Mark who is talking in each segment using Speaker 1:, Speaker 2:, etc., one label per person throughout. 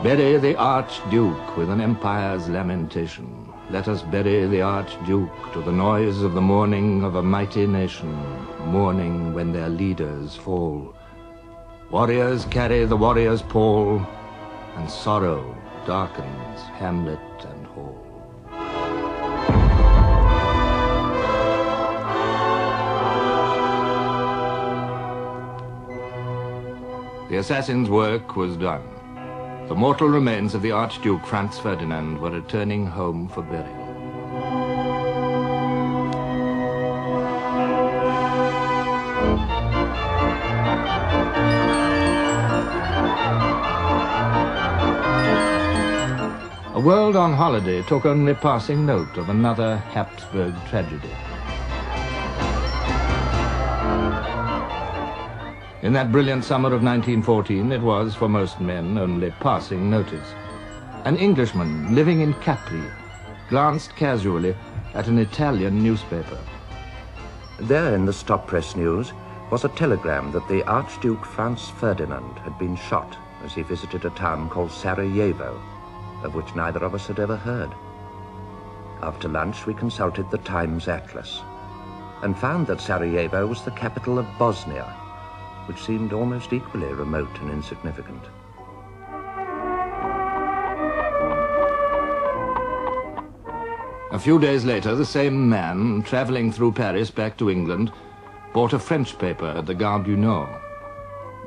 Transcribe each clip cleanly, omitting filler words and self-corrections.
Speaker 1: Bury the Archduke with an empire's lamentation. Let us bury the Archduke to the noise of the mourning of a mighty nation, mourning when their leaders fall. Warriors carry the warrior's pall, and sorrow darkens hamlet and hall. The assassin's work was done. The mortal remains of the Archduke Franz Ferdinand were returning home for burial. A world on holiday took only passing note of another Habsburg tragedy. In that brilliant summer of 1914, it was, for most men, only passing notice. An Englishman living in Capri glanced casually at an Italian newspaper.
Speaker 2: There in the stop press news was a telegram that the Archduke Franz Ferdinand had been shot as he visited a town called Sarajevo, of which neither of us had ever heard. After lunch, we consulted the Times Atlas and found that Sarajevo was the capital of Bosnia, which seemed almost equally remote and insignificant.
Speaker 1: A few days later, the same man, traveling through Paris back to England, bought a French paper at the Gare du Nord.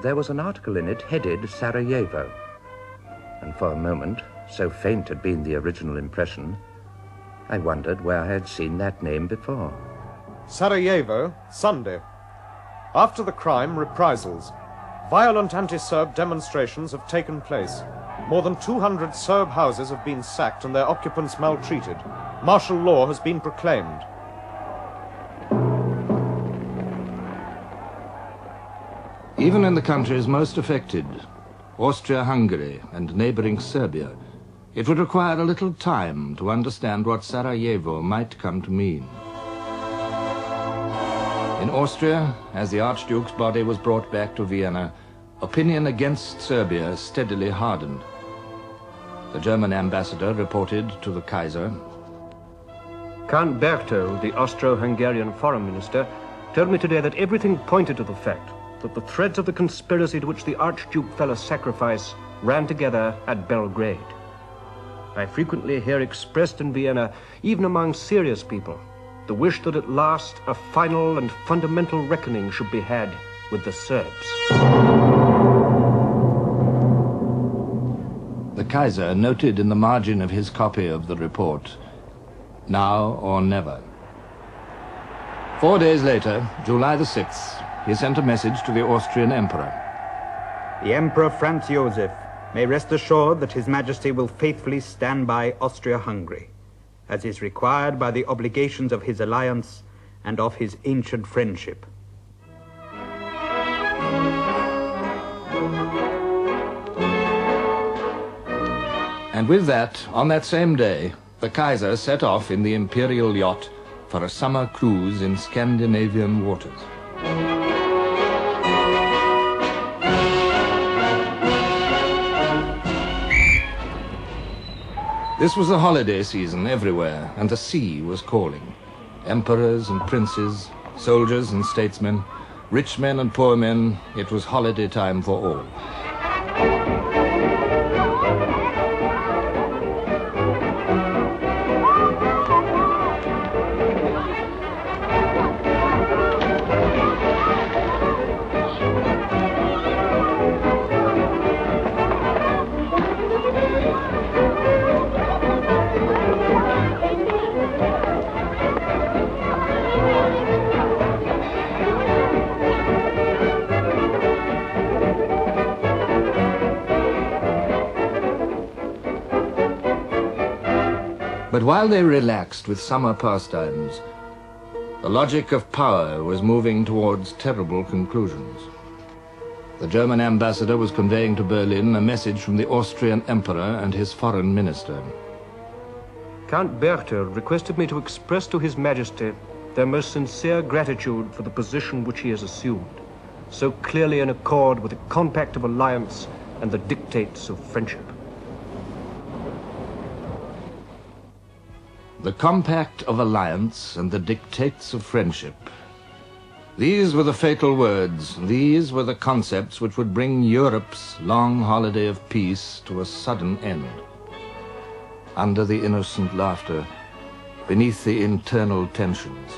Speaker 2: There was an article in it headed Sarajevo, and for a moment, so faint had been the original impression, I wondered where I had seen that name before.
Speaker 3: Sarajevo, Sunday. After the crime, reprisals. Violent anti-Serb demonstrations have taken place. More than 200 Serb houses have been sacked and their occupants maltreated. Martial law has been proclaimed.
Speaker 1: Even in the countries most affected, Austria-Hungary and neighboring Serbia, it would require a little time to understand what Sarajevo might come to mean. In Austria, as the Archduke's body was brought back to Vienna, opinion against Serbia steadily hardened. The German ambassador reported to the Kaiser.
Speaker 4: Count Berchtold, the Austro-Hungarian foreign minister, told me today that everything pointed to the fact that the threads of the conspiracy to which the Archduke fell a sacrifice ran together at Belgrade. I frequently hear expressed in Vienna, even among serious people, the wish that at last a final and fundamental reckoning should be had with the Serbs.
Speaker 1: The Kaiser noted in the margin of his copy of the report, "Now or never." 4 days later, July the 6th, he sent a message to the Austrian Emperor.
Speaker 5: The Emperor Franz Joseph may rest assured that His Majesty will faithfully stand by Austria-Hungary, as is required by the obligations of his alliance and of his ancient friendship.
Speaker 1: And with that, on that same day, the Kaiser set off in the imperial yacht for a summer cruise in Scandinavian waters. This was the holiday season everywhere, and the sea was calling. Emperors and princes, soldiers and statesmen, rich men and poor men, it was holiday time for all. But while they relaxed with summer pastimes, the logic of power was moving towards terrible conclusions. The German ambassador was conveying to Berlin a message from the Austrian emperor and his foreign minister.
Speaker 4: Count Berchtold requested me to express to His Majesty their most sincere gratitude for the position which he has assumed, so clearly in accord with the compact of alliance and the dictates of friendship.
Speaker 1: The compact of alliance and the dictates of friendship. These were the fatal words. These were the concepts which would bring Europe's long holiday of peace to a sudden end. Under the innocent laughter, beneath the internal tensions,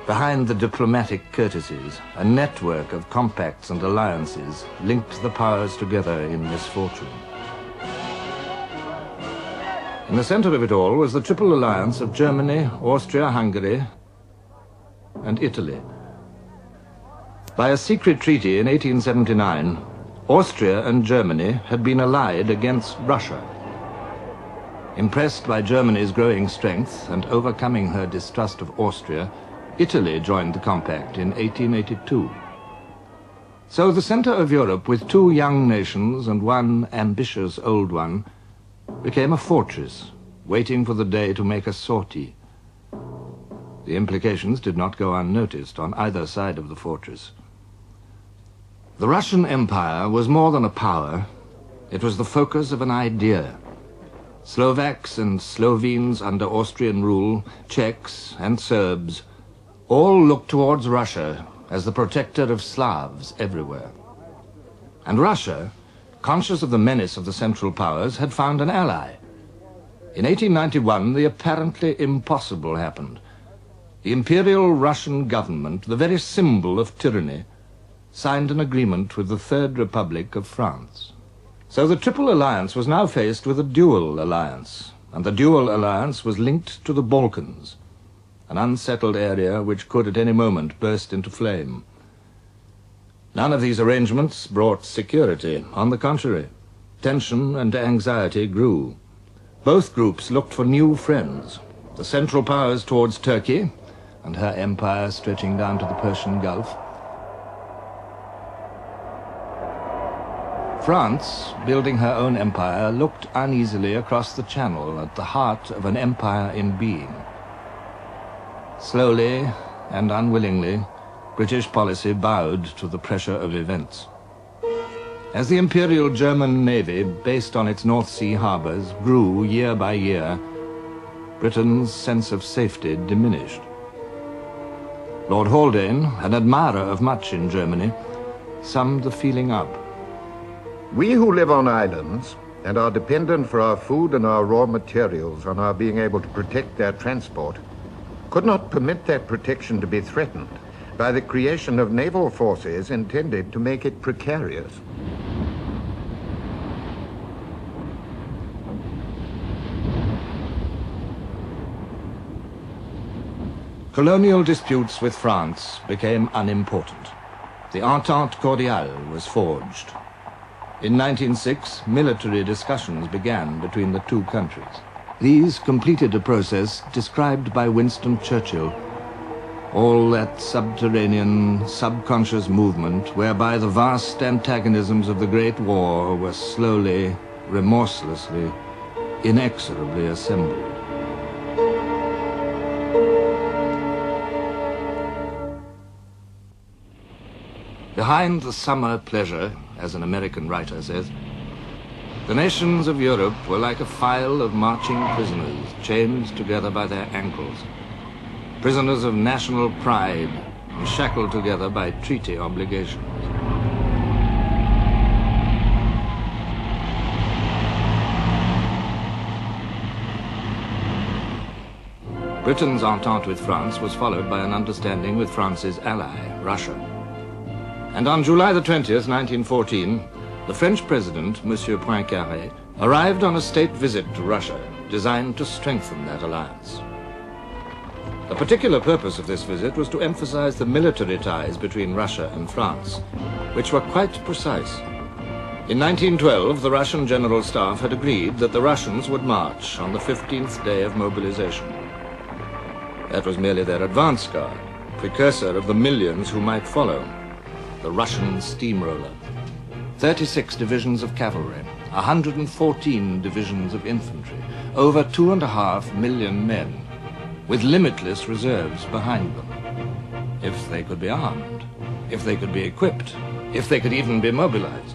Speaker 1: behind the diplomatic courtesies, a network of compacts and alliances linked the powers together in misfortune. In the center of it all was the triple alliance of Germany, Austria-Hungary, and Italy. By a secret treaty in 1879, Austria and Germany had been allied against Russia. Impressed by Germany's growing strength and overcoming her distrust of Austria, Italy joined the compact in 1882. So the center of Europe, with two young nations and one ambitious old one, became a fortress, waiting for the day to make a sortie. The implications did not go unnoticed on either side of the fortress. The Russian Empire was more than a power. It was the focus of an idea. Slovaks and Slovenes under Austrian rule, Czechs and Serbs, all looked towards Russia as the protector of Slavs everywhere. And Russia, conscious of the menace of the Central Powers, had found an ally. In 1891, the apparently impossible happened. The Imperial Russian government, the very symbol of tyranny, signed an agreement with the Third Republic of France. So the Triple Alliance was now faced with a dual alliance, and the dual alliance was linked to the Balkans, an unsettled area which could at any moment burst into flame. None of these arrangements brought security. On the contrary, tension and anxiety grew. Both groups looked for new friends, the Central Powers towards Turkey and her empire stretching down to the Persian Gulf. France, building her own empire, looked uneasily across the Channel at the heart of an empire in being. Slowly and unwillingly, British policy bowed to the pressure of events. As the Imperial German Navy, based on its North Sea harbors, grew year by year, Britain's sense of safety diminished. Lord Haldane, an admirer of much in Germany, summed the feeling up.
Speaker 6: We who live on islands and are dependent for our food and our raw materials on our being able to protect their transport could not permit that protection to be threatened by the creation of naval forces intended to make it precarious.
Speaker 1: Colonial disputes with France became unimportant. The Entente Cordiale was forged. In 1906, military discussions began between the two countries. These completed a process described by Winston Churchill, all that subterranean, subconscious movement whereby the vast antagonisms of the Great War were slowly, remorselessly, inexorably assembled. Behind the summer pleasure, as an American writer says, the nations of Europe were like a file of marching prisoners chained together by their ankles, prisoners of national pride and shackled together by treaty obligations. Britain's entente with France was followed by an understanding with France's ally, Russia. And on July the 20th, 1914, the French president, Monsieur Poincaré, arrived on a state visit to Russia, designed to strengthen that alliance. The particular purpose of this visit was to emphasize the military ties between Russia and France, which were quite precise. In 1912, the Russian General Staff had agreed that the Russians would march on the 15th day of mobilization. That was merely their advance guard, precursor of the millions who might follow. The Russian steamroller. 36 divisions of cavalry, 114 divisions of infantry, over 2.5 million men, with limitless reserves behind them. If they could be armed, if they could be equipped, if they could even be mobilized.